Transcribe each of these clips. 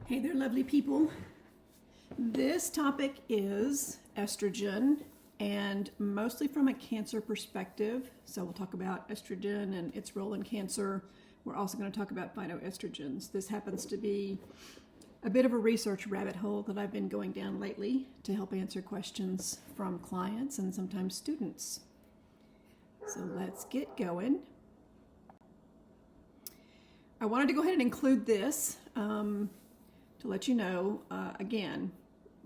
Hey there, lovely people. This topic is estrogen, and mostly from a cancer perspective. So we'll talk about estrogen and its role in cancer. We're also going to talk about phytoestrogens. This happens to be a bit of a research rabbit hole that I've been going down lately to help answer questions from clients and sometimes students. So let's get going. I wanted to go ahead and include this to let you know, again,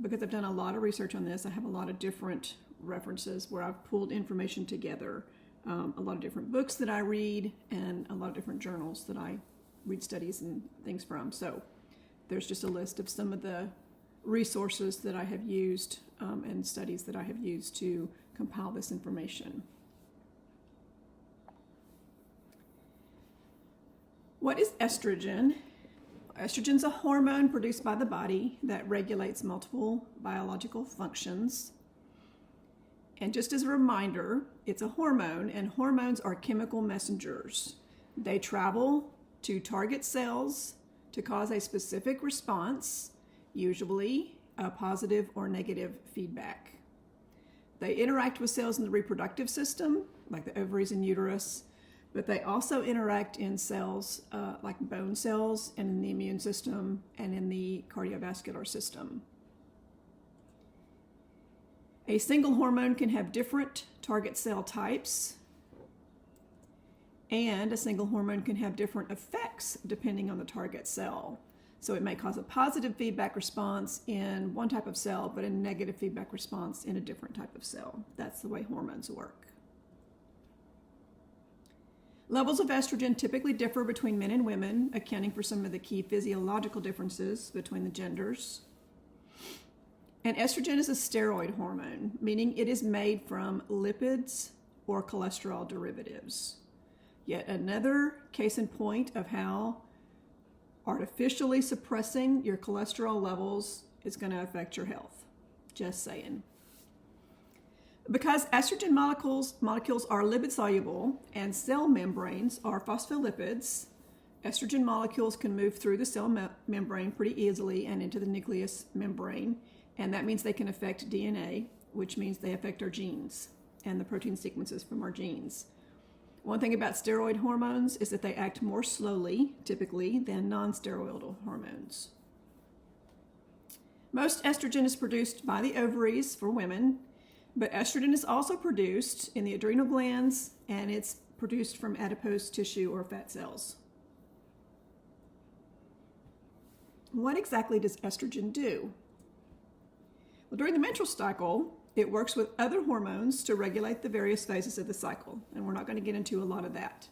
because I've done a lot of research on this, I have a lot of different references where I've pulled information together, a lot of different books that I read, and a lot of different journals that I read studies and things from. So there's just a list of some of the resources that I have used and studies that I have used to compile this information. What is estrogen? Estrogen is a hormone produced by the body that regulates multiple biological functions. And just as a reminder, it's a hormone, and hormones are chemical messengers. They travel to target cells to cause a specific response, usually a positive or negative feedback. They interact with cells in the reproductive system, like the ovaries and uterus, but they also interact in cells like bone cells and in the immune system and in the cardiovascular system. A single hormone can have different target cell types, and a single hormone can have different effects depending on the target cell. So it may cause a positive feedback response in one type of cell, but a negative feedback response in a different type of cell. That's the way hormones work. Levels of estrogen typically differ between men and women, accounting for some of the key physiological differences between the genders. And estrogen is a steroid hormone, meaning it is made from lipids or cholesterol derivatives. Yet another case in point of how artificially suppressing your cholesterol levels is going to affect your health. Just saying. Because estrogen molecules are lipid soluble and cell membranes are phospholipids, estrogen molecules can move through the cell membrane pretty easily and into the nucleus membrane, and that means they can affect DNA, which means they affect our genes and the protein sequences from our genes. One thing about steroid hormones is that they act more slowly, typically, than non-steroidal hormones. Most estrogen is produced by the ovaries for women, but estrogen is also produced in the adrenal glands, and it's produced from adipose tissue or fat cells. What exactly does estrogen do? Well, during the menstrual cycle, it works with other hormones to regulate the various phases of the cycle, and we're not going to get into a lot of that.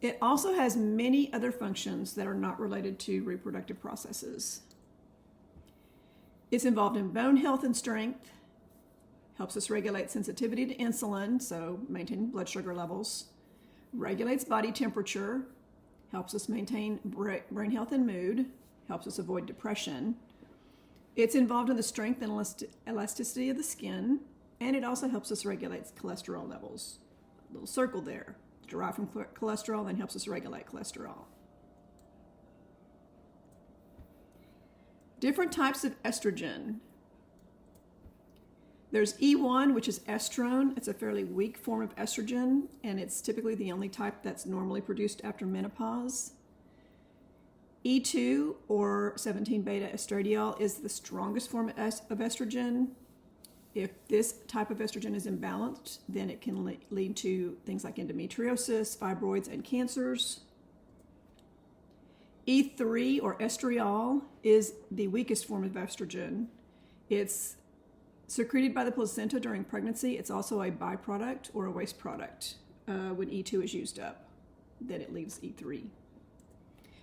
It also has many other functions that are not related to reproductive processes. It's involved in bone health and strength, helps us regulate sensitivity to insulin, so maintain blood sugar levels, regulates body temperature, helps us maintain brain health and mood, helps us avoid depression. It's involved in the strength and elasticity of the skin, and it also helps us regulate cholesterol levels. A little circle there, derived from cholesterol, then helps us regulate cholesterol. Different types of estrogen. There's E1, which is estrone. It's a fairly weak form of estrogen, and it's typically the only type that's normally produced after menopause. E2, or 17-beta estradiol, is the strongest form of estrogen. If this type of estrogen is imbalanced, then it can lead to things like endometriosis, fibroids, and cancers. E3, or estriol, is the weakest form of estrogen. It's secreted by the placenta during pregnancy. It's also a byproduct or a waste product when E2 is used up. Then it leaves E3.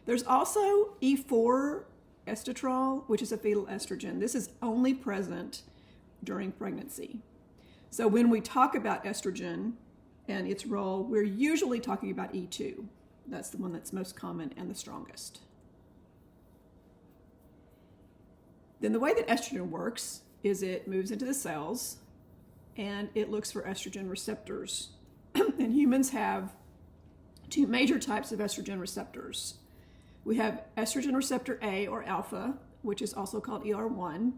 There's also E4 estetrol, which is a fetal estrogen. This is only present during pregnancy. So when we talk about estrogen and its role, we're usually talking about E2. That's the one that's most common and the strongest. Then the way that estrogen works is it moves into the cells and it looks for estrogen receptors. And humans have two major types of estrogen receptors. We have estrogen receptor A or alpha, which is also called ER1.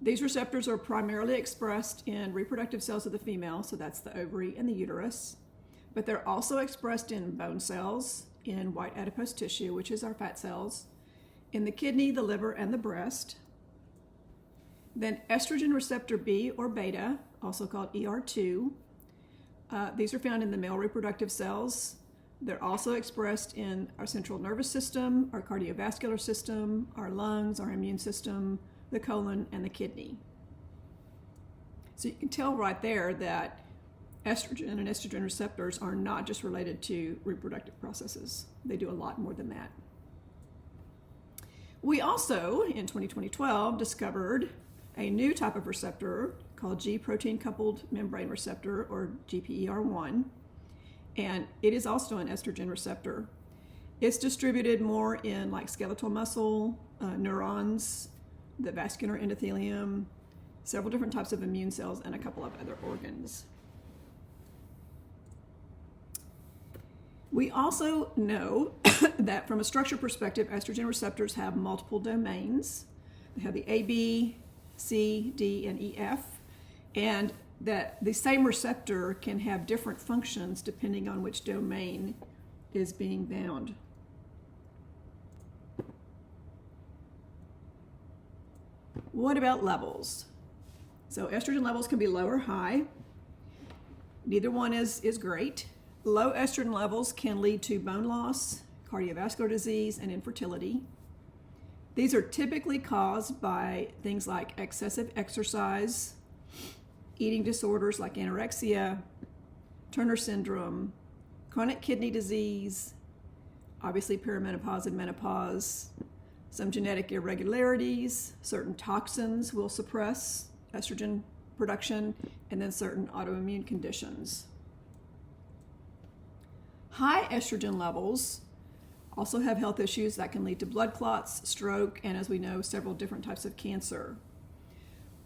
These receptors are primarily expressed in reproductive cells of the female, so that's the ovary and the uterus, but they're also expressed in bone cells, in white adipose tissue, which is our fat cells, in the kidney, the liver, and the breast. Then estrogen receptor B or beta, also called ER2. These are found in the male reproductive cells. They're also expressed in our central nervous system, our cardiovascular system, our lungs, our immune system, the colon, and the kidney. So you can tell right there that estrogen and estrogen receptors are not just related to reproductive processes. They do a lot more than that. We also, in 2012, discovered a new type of receptor called G protein-coupled membrane receptor, or GPER1, and it is also an estrogen receptor. It's distributed more in like skeletal muscle, neurons, the vascular endothelium, several different types of immune cells, and a couple of other organs. We also know that from a structure perspective, estrogen receptors have multiple domains. They have the A, B, C, D, and E, F, and that the same receptor can have different functions depending on which domain is being bound. What about levels? So estrogen levels can be low or high. Neither one is great. Low estrogen levels can lead to bone loss, cardiovascular disease, and infertility. These are typically caused by things like excessive exercise, eating disorders like anorexia, Turner syndrome, chronic kidney disease, obviously perimenopause and menopause, some genetic irregularities, certain toxins will suppress estrogen production, and then certain autoimmune conditions. High estrogen levels also have health issues that can lead to blood clots, stroke, and as we know, several different types of cancer.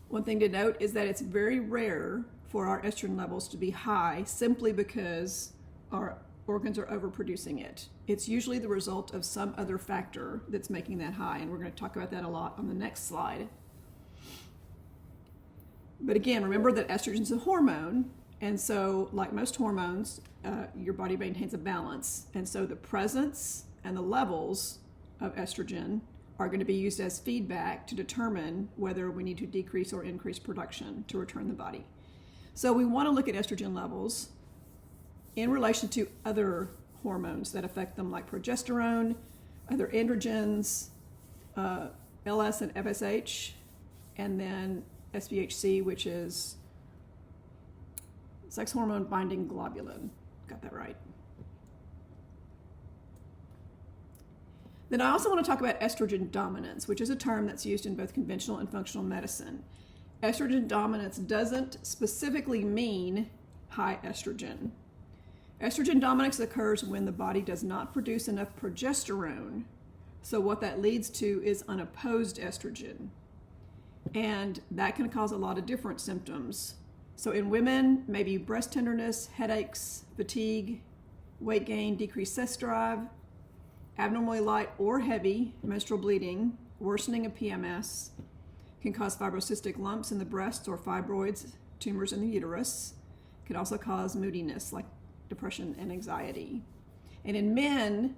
One thing to note is that it's very rare for our estrogen levels to be high simply because our organs are overproducing it. It's usually the result of some other factor that's making that high, and we're going to talk about that a lot on the next slide. But again, remember that estrogen is a hormone, and so like most hormones, your body maintains a balance, and so the presence and the levels of estrogen are going to be used as feedback to determine whether we need to decrease or increase production to return the body. So we want to look at estrogen levels in relation to other hormones that affect them, like progesterone, other androgens, LS and FSH, and then SVHC, which is sex hormone binding globulin. Got that right. Then I also want to talk about estrogen dominance, which is a term that's used in both conventional and functional medicine. Estrogen dominance doesn't specifically mean high estrogen. Estrogen dominance occurs when the body does not produce enough progesterone. So what that leads to is unopposed estrogen. And that can cause a lot of different symptoms. So in women, maybe breast tenderness, headaches, fatigue, weight gain, decreased sex drive, abnormally light or heavy menstrual bleeding, worsening of PMS, can cause fibrocystic lumps in the breasts or fibroids, tumors in the uterus. It can also cause moodiness like depression and anxiety. And in men,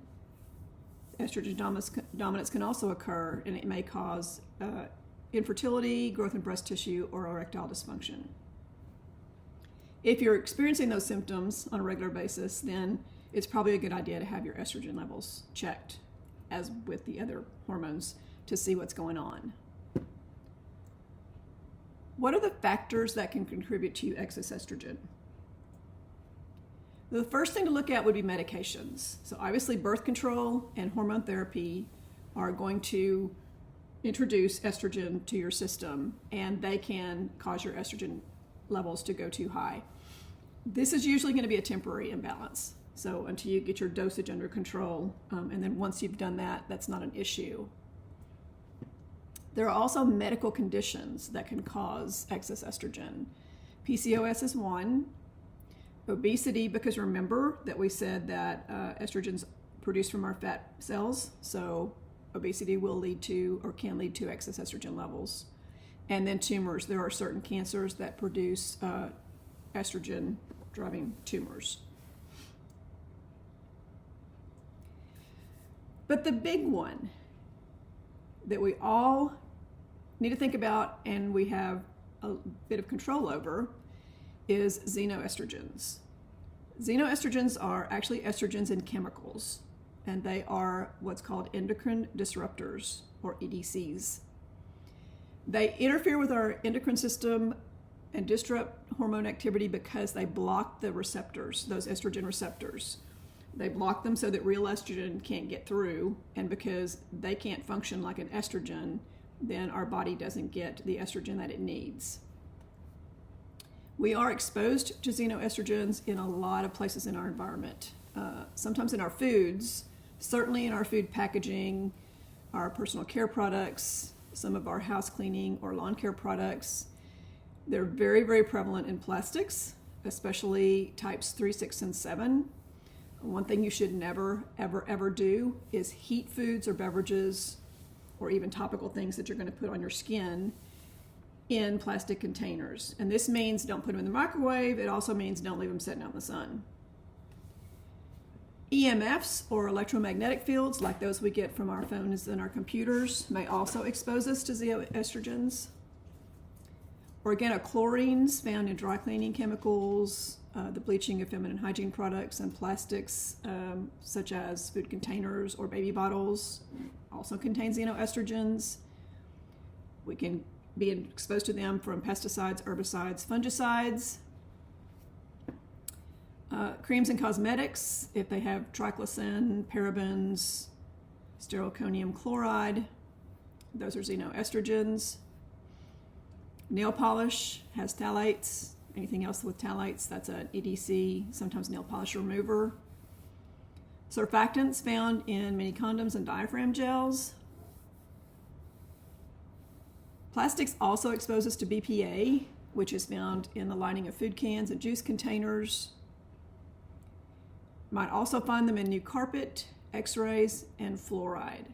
estrogen dominance can also occur, and it may cause infertility, growth in breast tissue, or erectile dysfunction. If you're experiencing those symptoms on a regular basis, then it's probably a good idea to have your estrogen levels checked, as with the other hormones, to see what's going on. What are the factors that can contribute to excess estrogen? The first thing to look at would be medications. So obviously birth control and hormone therapy are going to introduce estrogen to your system, and they can cause your estrogen levels to go too high. This is usually going to be a temporary imbalance. So until you get your dosage under control, and then once you've done that, that's not an issue. There are also medical conditions that can cause excess estrogen. PCOS is one. Obesity, because remember that we said that estrogens produced from our fat cells. So obesity will lead to or can lead to excess estrogen levels. And then tumors. There are certain cancers that produce estrogen driving tumors. But the big one that we all need to think about and we have a bit of control over is xenoestrogens. Xenoestrogens are actually estrogens in chemicals, and they are what's called endocrine disruptors, or EDCs. They interfere with our endocrine system and disrupt hormone activity because they block the receptors, those estrogen receptors. They block them so that real estrogen can't get through, and because they can't function like an estrogen, then our body doesn't get the estrogen that it needs. We are exposed to xenoestrogens in a lot of places in our environment. Sometimes in our foods, certainly in our food packaging, our personal care products, some of our house cleaning or lawn care products. They're very, very prevalent in plastics, especially types 3, 6, and 7. One thing you should never, ever, ever do is heat foods or beverages or even topical things that you're going to put on your skin in plastic containers. And this means don't put them in the microwave. It also means don't leave them sitting out in the sun. EMFs, or electromagnetic fields, like those we get from our phones and our computers, may also expose us to xenoestrogens. Organochlorines found in dry cleaning chemicals, the bleaching of feminine hygiene products, and plastics such as food containers or baby bottles also contain xenoestrogens. We can be exposed to them from pesticides, herbicides, fungicides. Creams and cosmetics, if they have triclosan, parabens, sterylconium chloride, those are xenoestrogens. Nail polish has phthalates. Anything else with phthalates, that's an EDC, sometimes nail polish remover. Surfactants found in many condoms and diaphragm gels. Plastics also expose us to BPA, which is found in the lining of food cans and juice containers. Might also find them in new carpet, x-rays, and fluoride.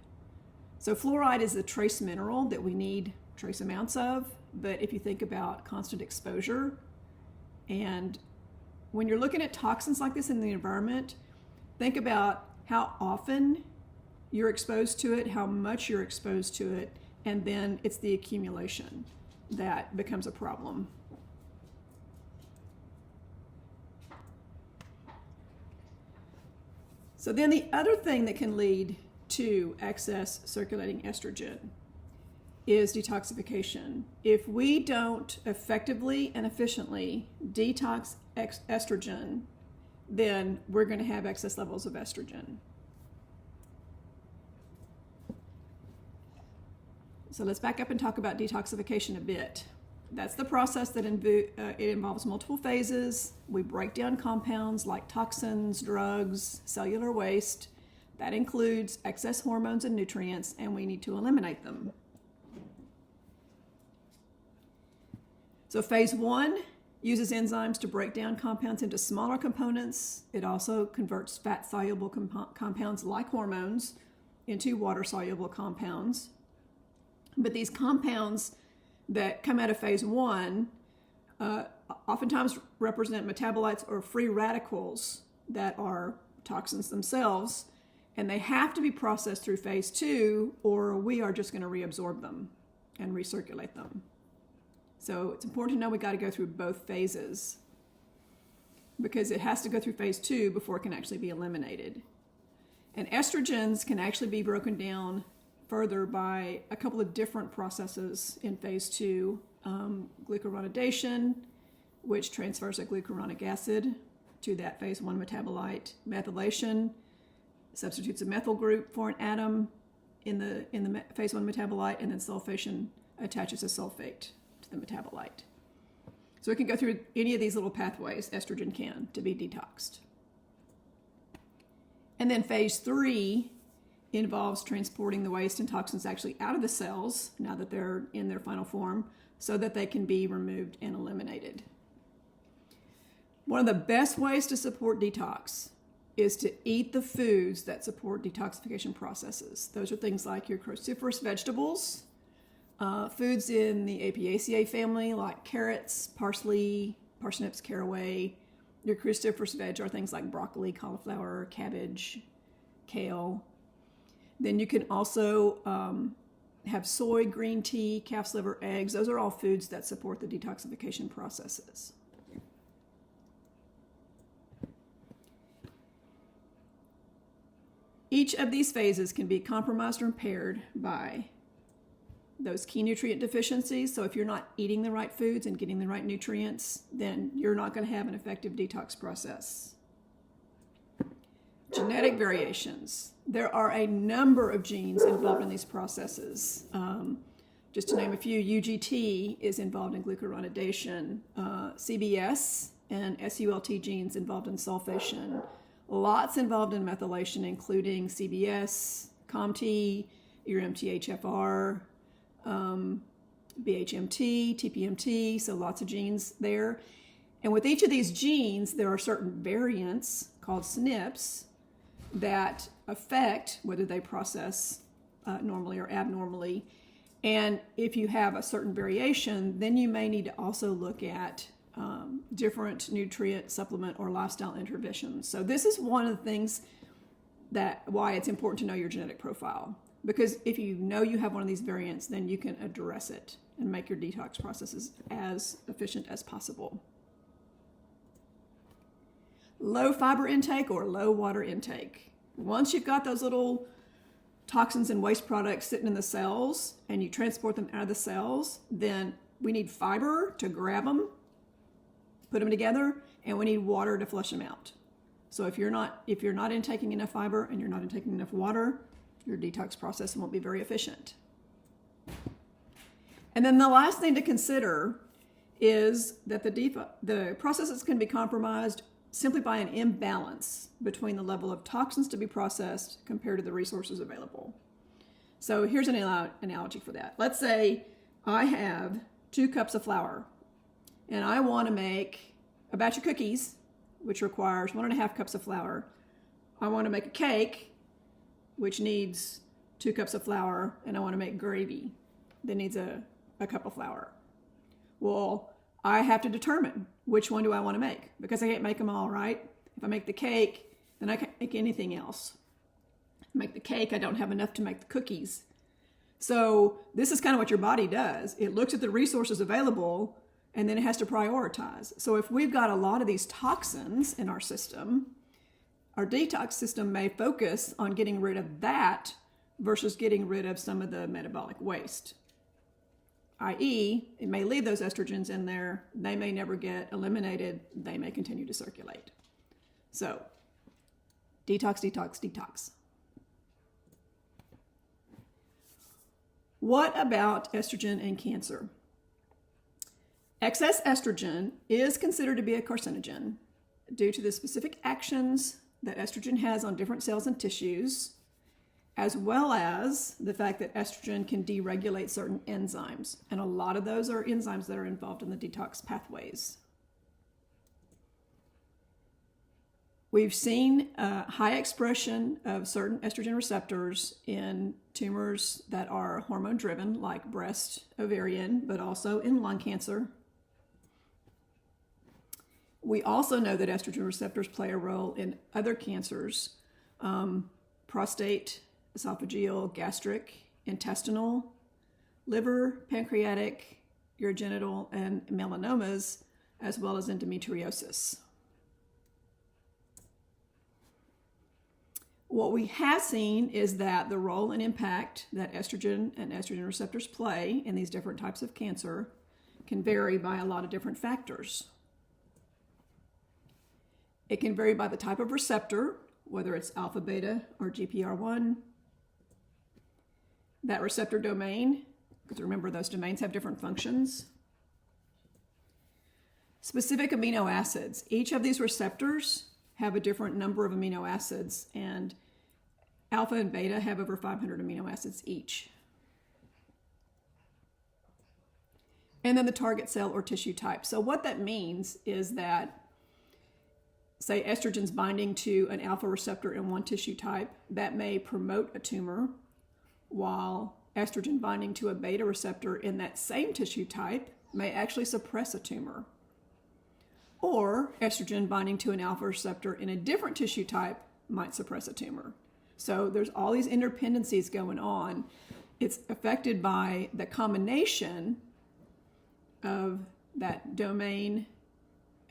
So fluoride is a trace mineral that we need trace amounts of, but if you think about constant exposure, and when you're looking at toxins like this in the environment, think about how often you're exposed to it, how much you're exposed to it, and then it's the accumulation that becomes a problem. So then the other thing that can lead to excess circulating estrogen is detoxification. If we don't effectively and efficiently detox estrogen, then we're going to have excess levels of estrogen. So let's back up and talk about detoxification a bit. That's the process that it involves multiple phases. We break down compounds like toxins, drugs, cellular waste. That includes excess hormones and nutrients, and we need to eliminate them. So phase 1 uses enzymes to break down compounds into smaller components. It also converts fat-soluble compounds like hormones into water-soluble compounds. But these compounds that come out of phase 1 oftentimes represent metabolites or free radicals that are toxins themselves, and they have to be processed through phase 2 or we are just going to reabsorb them and recirculate them. So it's important to know we got to go through both phases because it has to go through phase 2 before it can actually be eliminated. And estrogens can actually be broken down further by a couple of different processes in phase 2. Glucuronidation, which transfers a glucuronic acid to that phase 1 metabolite. Methylation substitutes a methyl group for an atom in the phase 1 metabolite, and then sulfation attaches a sulfate to the metabolite. So it can go through any of these little pathways, estrogen can, to be detoxed. And then phase 3 involves transporting the waste and toxins actually out of the cells, now that they're in their final form, so that they can be removed and eliminated. One of the best ways to support detox is to eat the foods that support detoxification processes. Those are things like your cruciferous vegetables, foods in the Apiaceae family like carrots, parsley, parsnips, caraway. Your cruciferous veg are things like broccoli, cauliflower, cabbage, kale. Then you can also have soy, green tea, calf's liver, eggs. Those are all foods that support the detoxification processes. Each of these phases can be compromised or impaired by those key nutrient deficiencies. So if you're not eating the right foods and getting the right nutrients, then you're not going to have an effective detox process. Genetic variations. There are a number of genes involved in these processes. Just to name a few, UGT is involved in glucuronidation, CBS and SULT genes involved in sulfation. Lots involved in methylation, including CBS, COMT, your MTHFR, BHMT, TPMT, so lots of genes there. And with each of these genes, there are certain variants called SNPs that affect whether they process normally or abnormally. And if you have a certain variation, then you may need to also look at different nutrient supplement or lifestyle interventions. So this is one of the things why it's important to know your genetic profile. Because if you know you have one of these variants, then you can address it and make your detox processes as efficient as possible. Low fiber intake or low water intake. Once you've got those little toxins and waste products sitting in the cells and you transport them out of the cells, then we need fiber to grab them, put them together, and we need water to flush them out. So if you're not intaking enough fiber and you're not intaking enough water, your detox process won't be very efficient. And then the last thing to consider is that the processes can be compromised simply by an imbalance between the level of toxins to be processed compared to the resources available. So here's an analogy for that. Let's say I have 2 cups of flour and I want to make a batch of cookies, which requires 1.5 cups of flour. I want to make a cake, which needs 2 cups of flour, and I want to make gravy that needs a cup of flour. Well, I have to determine which one do I want to make, because I can't make them all, right? If I make the cake, then I can't make anything else. If I make the cake, I don't have enough to make the cookies. So this is kind of what your body does. It looks at the resources available, and then it has to prioritize. So if we've got a lot of these toxins in our system, our detox system may focus on getting rid of that versus getting rid of some of the metabolic waste. i.e., it may leave those estrogens in there. They may never get eliminated. They may continue to circulate. So, detox, detox, detox. What about estrogen and cancer? Excess estrogen is considered to be a carcinogen due to the specific actions that estrogen has on different cells and tissues, as well as the fact that estrogen can deregulate certain enzymes. And a lot of those are enzymes that are involved in the detox pathways. We've seen high expression of certain estrogen receptors in tumors that are hormone driven, like breast, ovarian, but also in lung cancer. We also know that estrogen receptors play a role in other cancers, prostate, esophageal, gastric, intestinal, liver, pancreatic, urogenital, and melanomas, as well as endometriosis. What we have seen is that the role and impact that estrogen and estrogen receptors play in these different types of cancer can vary by a lot of different factors. It can vary by the type of receptor, whether it's alpha, beta, or GPR1. That receptor domain, because remember those domains have different functions. Specific amino acids. Each of these receptors have a different number of amino acids, and alpha and beta have over 500 amino acids each. And then the target cell or tissue type. So what that means is that say estrogens binding to an alpha receptor in one tissue type, that may promote a tumor, while estrogen binding to a beta receptor in that same tissue type may actually suppress a tumor. Or estrogen binding to an alpha receptor in a different tissue type might suppress a tumor. So there's all these interdependencies going on. It's affected by the combination of that domain,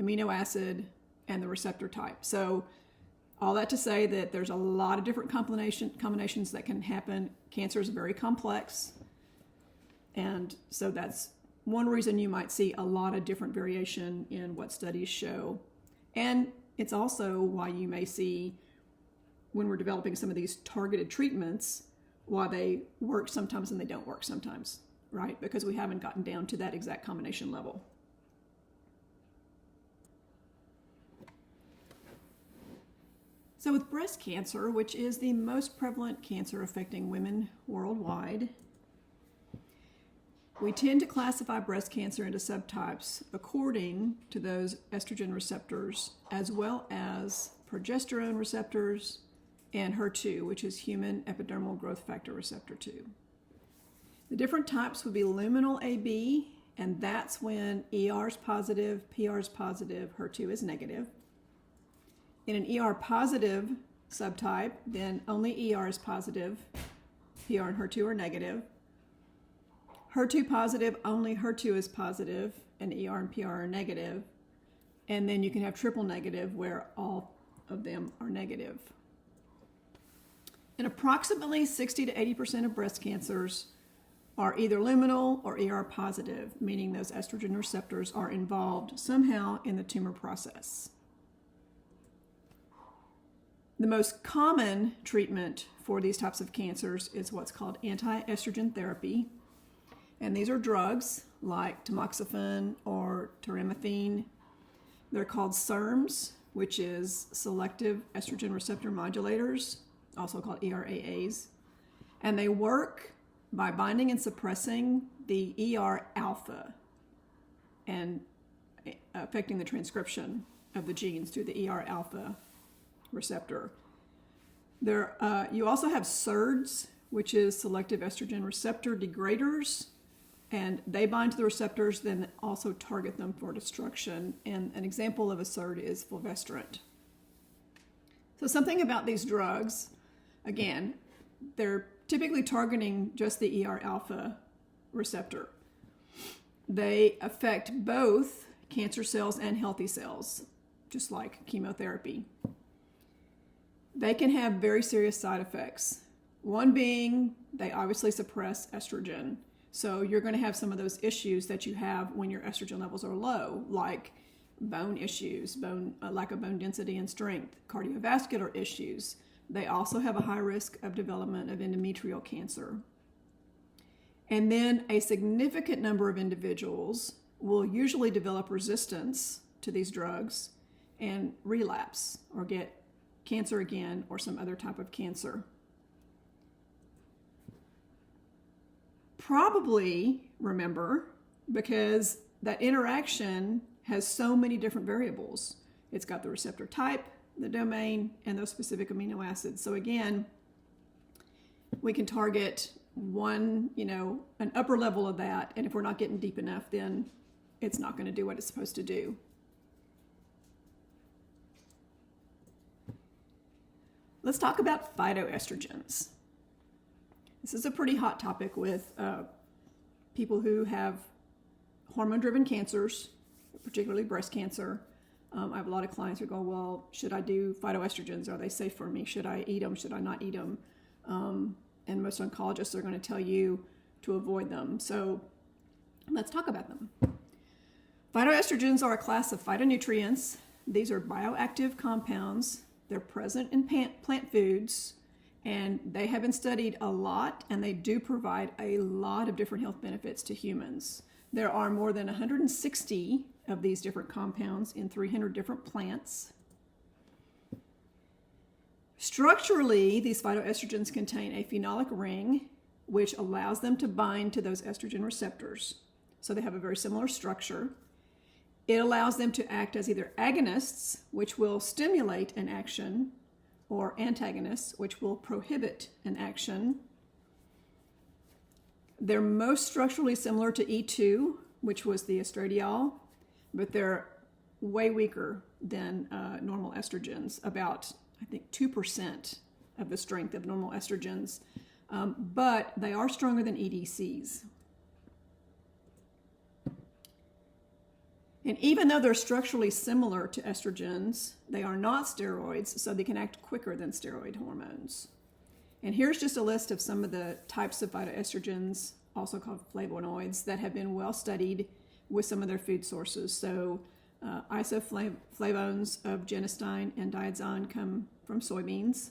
amino acid, and the receptor type. So all that to say that there's a lot of different combinations that can happen. Cancer is very complex. And so that's one reason you might see a lot of different variation in what studies show. And it's also why you may see, when we're developing some of these targeted treatments, why they work sometimes and they don't work sometimes, right? Because we haven't gotten down to that exact combination level. So with breast cancer, which is the most prevalent cancer affecting women worldwide, we tend to classify breast cancer into subtypes according to those estrogen receptors, as well as progesterone receptors and HER2, which is human epidermal growth factor receptor 2. The different types would be luminal AB, and that's when ER is positive, PR is positive, HER2 is negative. In an ER positive subtype, then only ER is positive, PR and HER2 are negative. HER2 positive, only HER2 is positive, and ER and PR are negative. And then you can have triple negative, where all of them are negative. And approximately 60 to 80% of breast cancers are either luminal or ER positive, meaning those estrogen receptors are involved somehow in the tumor process. The most common treatment for these types of cancers is what's called anti-estrogen therapy. And these are drugs like tamoxifen or teramethine. They're called SERMs, which is selective estrogen receptor modulators, also called ERAAs. And they work by binding and suppressing the ER alpha and affecting the transcription of the genes through the ER alpha receptor. You also have SERDs, which is selective estrogen receptor degraders, and they bind to the receptors, then also target them for destruction. And an example of a SERD is fulvestrant. So something about these drugs, again, they're typically targeting just the ER alpha receptor. They affect both cancer cells and healthy cells, just like chemotherapy. They can have very serious side effects. One being they obviously suppress estrogen. So you're going to have some of those issues that you have when your estrogen levels are low, like bone issues, lack of bone density and strength, cardiovascular issues. They also have a high risk of development of endometrial cancer. And then a significant number of individuals will usually develop resistance to these drugs and relapse or get cancer again or some other type of cancer. Probably, remember, because that interaction has so many different variables. It's got the receptor type, the domain, and those specific amino acids. So again, we can target an upper level of that, and if we're not getting deep enough, then it's not going to do what it's supposed to do. Let's talk about phytoestrogens. This is a pretty hot topic with people who have hormone-driven cancers, particularly breast cancer. I have a lot of clients who go, well, should I do phytoestrogens? Are they safe for me? Should I eat them? Should I not eat them? And most oncologists are going to tell you to avoid them. So let's talk about them. Phytoestrogens are a class of phytonutrients. These are bioactive compounds. They're present in plant foods, and they have been studied a lot, and they do provide a lot of different health benefits to humans. There are more than 160 of these different compounds in 300 different plants. Structurally, these phytoestrogens contain a phenolic ring, which allows them to bind to those estrogen receptors. So they have a very similar structure. It allows them to act as either agonists, which will stimulate an action, or antagonists, which will prohibit an action. They're most structurally similar to E2, which was the estradiol, but they're way weaker than normal estrogens, about, I think, 2% of the strength of normal estrogens, but they are stronger than EDCs. And even though they're structurally similar to estrogens, they are not steroids, so they can act quicker than steroid hormones. And here's just a list of some of the types of phytoestrogens, also called flavonoids, that have been well studied with some of their food sources. So isoflavones of genistein and diazoin come from soybeans.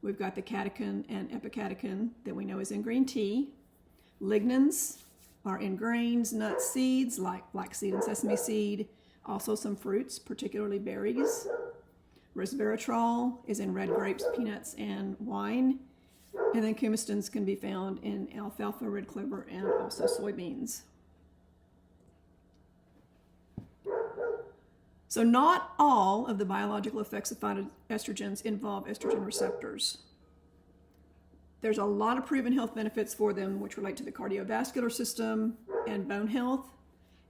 We've got the catechin and epicatechin that we know is in green tea. Lignans are in grains, nuts, seeds, like flaxseed and sesame seed. Also some fruits, particularly berries. Resveratrol is in red grapes, peanuts, and wine. And then coumestans can be found in alfalfa, red clover, and also soybeans. So not all of the biological effects of phytoestrogens involve estrogen receptors. There's a lot of proven health benefits for them, which relate to the cardiovascular system and bone health.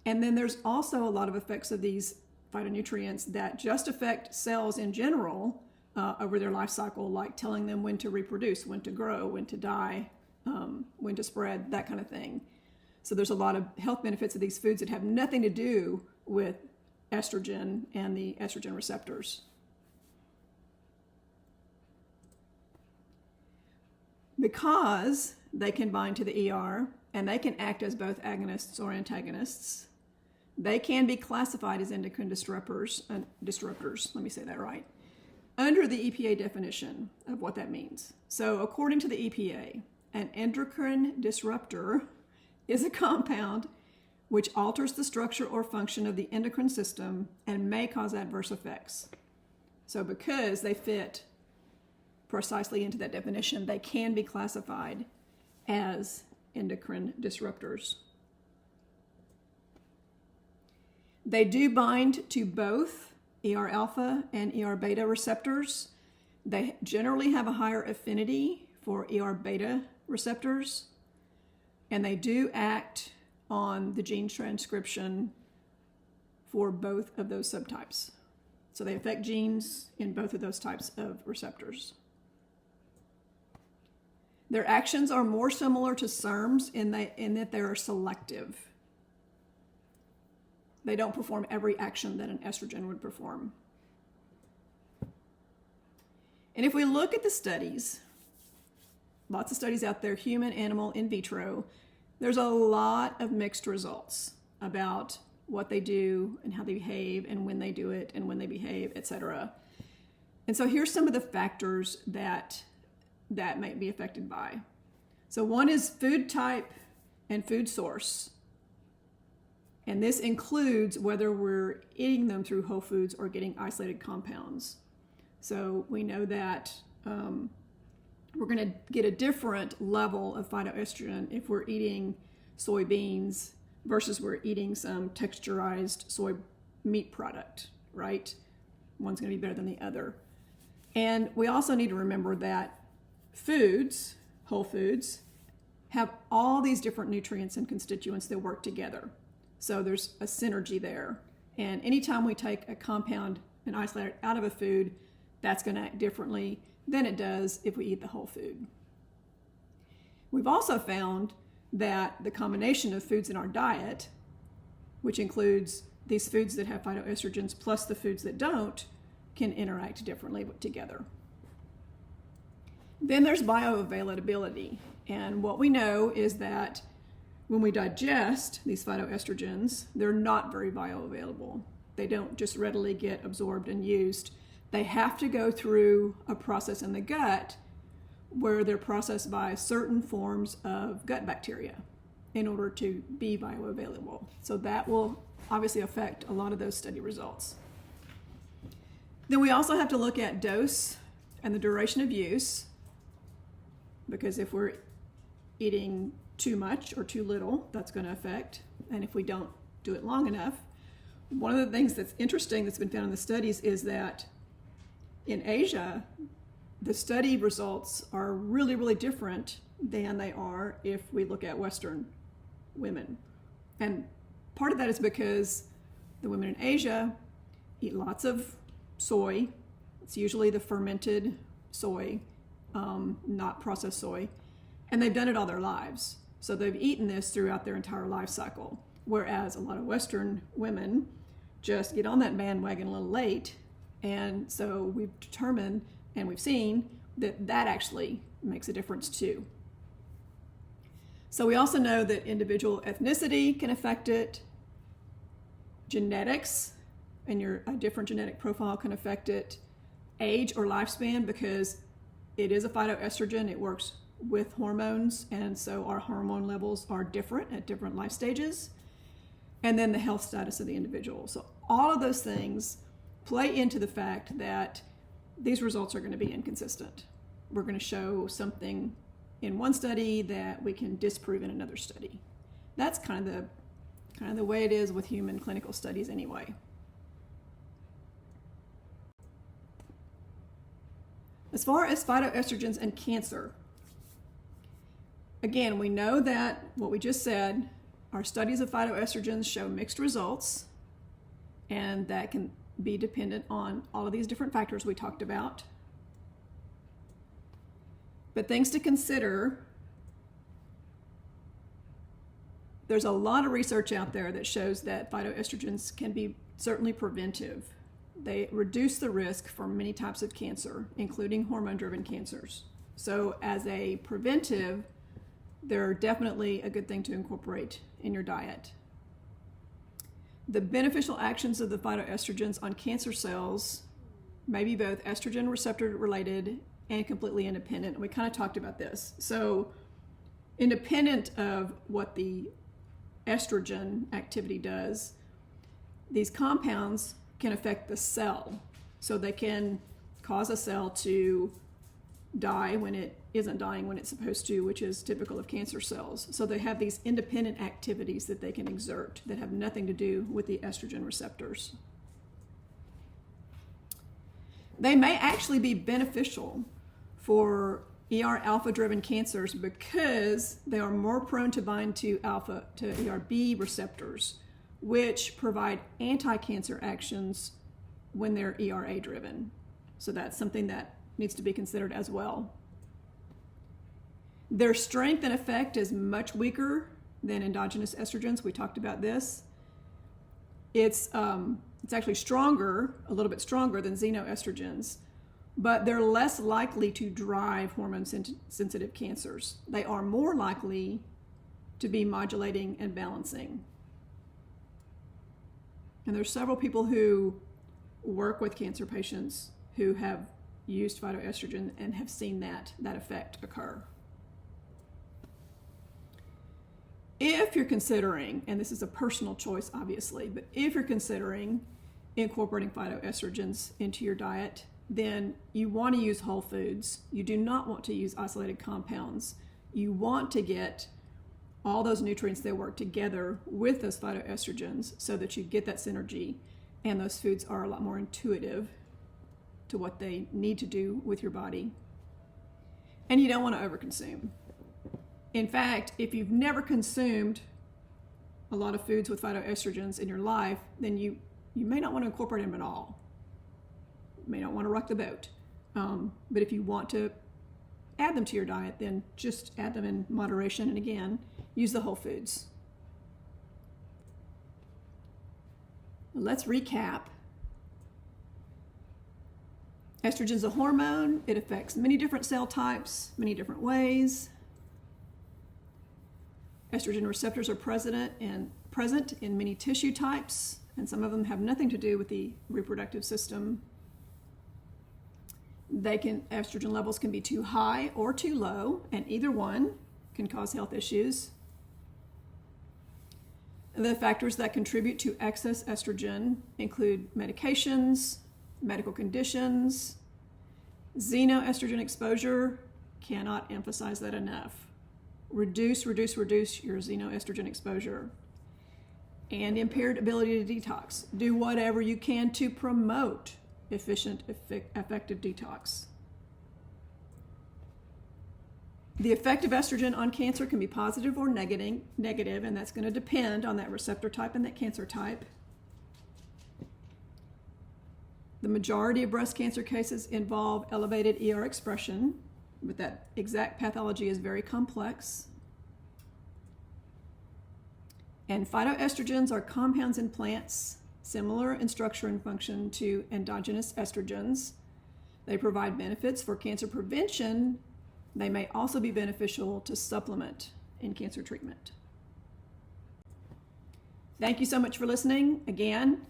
And then there's also a lot of effects of these phytonutrients that just affect cells in general over their life cycle, like telling them when to reproduce, when to grow, when to die, when to spread, that kind of thing. So there's a lot of health benefits of these foods that have nothing to do with estrogen and the estrogen receptors. Because they can bind to the ER and they can act as both agonists or antagonists, they can be classified as endocrine disruptors, let me say that right, under the EPA definition of what that means. So according to the EPA, an endocrine disruptor is a compound which alters the structure or function of the endocrine system and may cause adverse effects. So because they fit precisely into that definition, they can be classified as endocrine disruptors. They do bind to both ER alpha and ER beta receptors. They generally have a higher affinity for ER beta receptors, and they do act on the gene transcription for both of those subtypes. So they affect genes in both of those types of receptors. Their actions are more similar to SERMs in that they are selective. They don't perform every action that an estrogen would perform. And if we look at the studies, lots of studies out there, human, animal, in vitro, there's a lot of mixed results about what they do and how they behave and when they do it and when they behave, etc. And so here's some of the factors that might be affected by. So one is food type and food source. And this includes whether we're eating them through whole foods or getting isolated compounds. So we know that we're going to get a different level of phytoestrogen if we're eating soybeans versus we're eating some texturized soy meat product, right? One's going to be better than the other. And we also need to remember that foods, whole foods, have all these different nutrients and constituents that work together. So there's a synergy there. And anytime we take a compound and isolate it out of a food, that's going to act differently than it does if we eat the whole food. We've also found that the combination of foods in our diet, which includes these foods that have phytoestrogens plus the foods that don't, can interact differently together. Then there's bioavailability. And what we know is that when we digest these phytoestrogens, they're not very bioavailable. They don't just readily get absorbed and used. They have to go through a process in the gut where they're processed by certain forms of gut bacteria in order to be bioavailable. So that will obviously affect a lot of those study results. Then we also have to look at dose and the duration of use, because if we're eating too much or too little, that's going to affect. And if we don't do it long enough, one of the things that's interesting that's been found in the studies is that in Asia, the study results are really, really different than they are if we look at Western women. And part of that is because the women in Asia eat lots of soy. It's usually the fermented soy, not processed soy. And they've done it all their lives. So they've eaten this throughout their entire life cycle. Whereas a lot of Western women just get on that bandwagon a little late. And so we've determined and we've seen that that actually makes a difference too. So we also know that individual ethnicity can affect it. Genetics and a different genetic profile can affect it. Age or lifespan, because it is a phytoestrogen, it works with hormones, and so our hormone levels are different at different life stages. And then the health status of the individual. So all of those things play into the fact that these results are going to be inconsistent. We're going to show something in one study that we can disprove in another study. That's kind of the way it is with human clinical studies anyway. As far as phytoestrogens and cancer, again, we know that what we just said, our studies of phytoestrogens show mixed results, and that can be dependent on all of these different factors we talked about. But things to consider, there's a lot of research out there that shows that phytoestrogens can be certainly preventive. They reduce the risk for many types of cancer, including hormone-driven cancers. So as a preventive, they're definitely a good thing to incorporate in your diet. The beneficial actions of the phytoestrogens on cancer cells may be both estrogen receptor related and completely independent. We kind of talked about this. So independent of what the estrogen activity does, these compounds can affect the cell. So they can cause a cell to die when it isn't dying when it's supposed to, which is typical of cancer cells. So they have these independent activities that they can exert that have nothing to do with the estrogen receptors. They may actually be beneficial for ER alpha driven cancers because they are more prone to bind to ERB receptors, which provide anti-cancer actions when they're ERA driven. So that's something that needs to be considered as well. Their strength and effect is much weaker than endogenous estrogens. We talked about this. It's actually stronger, a little bit stronger than xenoestrogens, but they're less likely to drive hormone-sensitive cancers. They are more likely to be modulating and balancing. And there's several people who work with cancer patients who have used phytoestrogen and have seen that effect occur. If you're considering, and this is a personal choice obviously, but if you're considering incorporating phytoestrogens into your diet, then you want to use whole foods. You do not want to use isolated compounds. You want to get all those nutrients that work together with those phytoestrogens so that you get that synergy, and those foods are a lot more intuitive to what they need to do with your body. And you don't want to overconsume. In fact, if you've never consumed a lot of foods with phytoestrogens in your life, then you may not want to incorporate them at all. You may not want to rock the boat. But if you want to add them to your diet, then just add them in moderation, and again, use the whole foods. Let's recap. Estrogen is a hormone. It affects many different cell types, many different ways. Estrogen receptors are present in many tissue types, and some of them have nothing to do with the reproductive system. Estrogen levels can be too high or too low, and either one can cause health issues. The factors that contribute to excess estrogen include medications, medical conditions, xenoestrogen exposure. Cannot emphasize that enough. Reduce your xenoestrogen exposure. and impaired ability to detox. Do whatever you can to promote efficient, effective detox. The effect of estrogen on cancer can be positive or negative, and that's going to depend on that receptor type and that cancer type. The majority of breast cancer cases involve elevated ER expression, but that exact pathology is very complex. And phytoestrogens are compounds in plants similar in structure and function to endogenous estrogens. They provide benefits for cancer prevention. They may also be beneficial to supplement in cancer treatment. Thank you so much for listening. Again,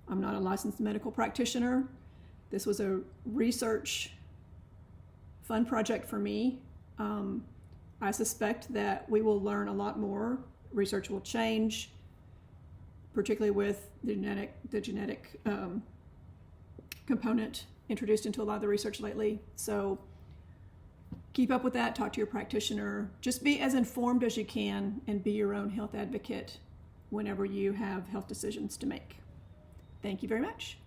I'm not a licensed medical practitioner. This was a research fun project for me. I suspect that we will learn a lot more. Research will change, particularly with the genetic component introduced into a lot of the research lately. So keep up with that, talk to your practitioner. Just be as informed as you can and be your own health advocate whenever you have health decisions to make. Thank you very much.